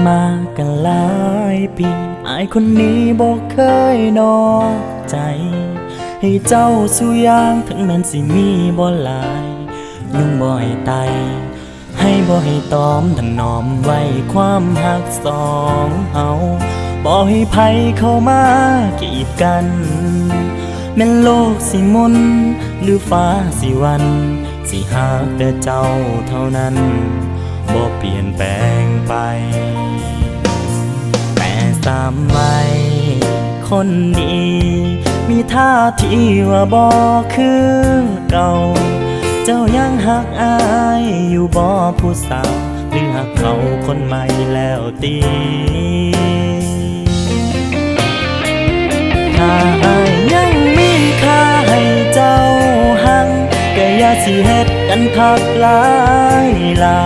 มากันหลายปีอายคนนี้บอกเคยนอกใจให้เจ้าสู้ยางถึงแม้นสิมีบ่หลายยุ่งบ่ให้ไตให้บ่ให้ตอมถนอมไว้ความหักสองเฮาบ่ให้ไผเข้ามากีดกันแม้นโลกสิมนหรือฟ้าสิวันสิหากแต่เจ้าเท่านั้นบ่เปลี่ยนแปลงไปแต่สามวัยคนดีมีท่าทีว่าบ่คือเก่าเจ้ายังหักอายอยู่บ่ผู้สาวหรือหักเขาคนใหม่แล้วตีถ้าอายยังมีค่าให้เจ้าหักก็อย่าสิเฮ็ดกันคักหลายลา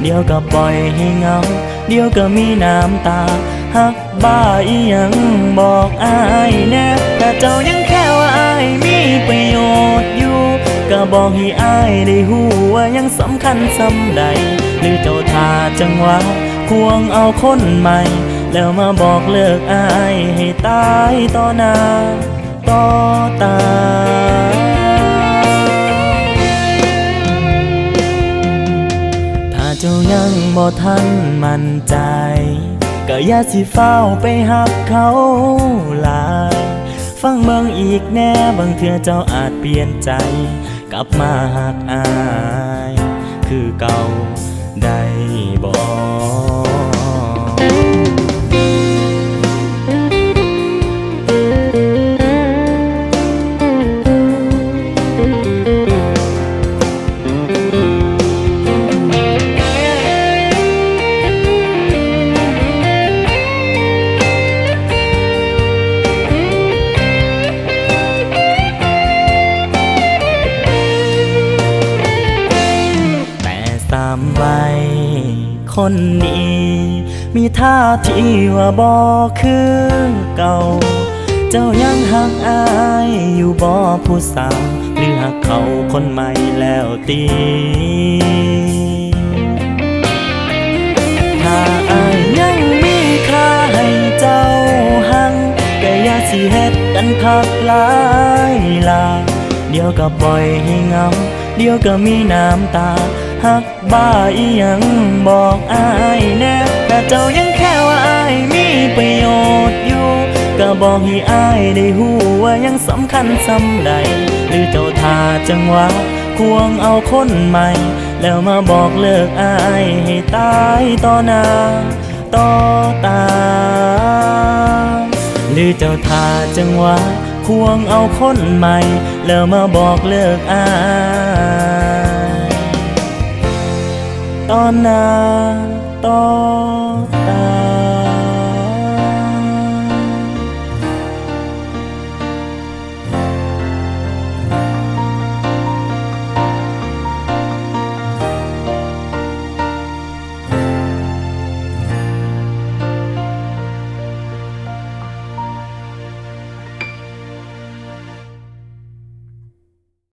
เดี๋ยวก็ปล่อยให้เหงาเดี๋ยวก็มีน้ำตาหักบ้าอีหยังบอกอายแน่ถ้าเจ้ายังแค่ว่าอายมีประโยชน์อยู่ก็บอกให้อายได้ฮู้ว่ายังสำคัญส่ำใดหรือเจ้าท่าจังหวะควงเอาคนใหม่แล้วมาบอกเลิกอายให้ตายต่อหน้าต่อตาเจ้ายังบ่ทันมั่นใจก็อย่าสิเฝ้าไปหักเขาหลายฟังเบิ่งอีกแน่บางเทื่อเจ้าอาจเปลี่ยนใจกลับมาหักอายคือเก่าได้บ่วัยคนนี้มีท่าทีว่าบ่คือเก่าเจ้ายังหักอายอยู่บ่ผู้สาวหรือหักเขาคนใหม่แล้วตีถ้าอายยังมีค่าให้เจ้าหักก็อย่าสิเฮ็ดกันคักหลายลาเดี๋ยวก็ปล่อยให้เหงาเดี๋ยวก็มีน้ำตาหักบ้าอีหยังบอกอายแน่ถ้าเจ้ายังแค่ว่าอายมีประโยชน์อยู่ก็บอกให้อายได้ฮู้ว่ายังสำคัญส่ำใดหรือเจ้าท่าจังหวะควงเอาคนใหม่แล้วมาบอกเลิกอายให้ตายต่อหน้าต่อตาหรือเจ้าท่าจังหวะควงเอาคนใหม่แล้วมาบอกเลิกอายตอนหน้าต่อ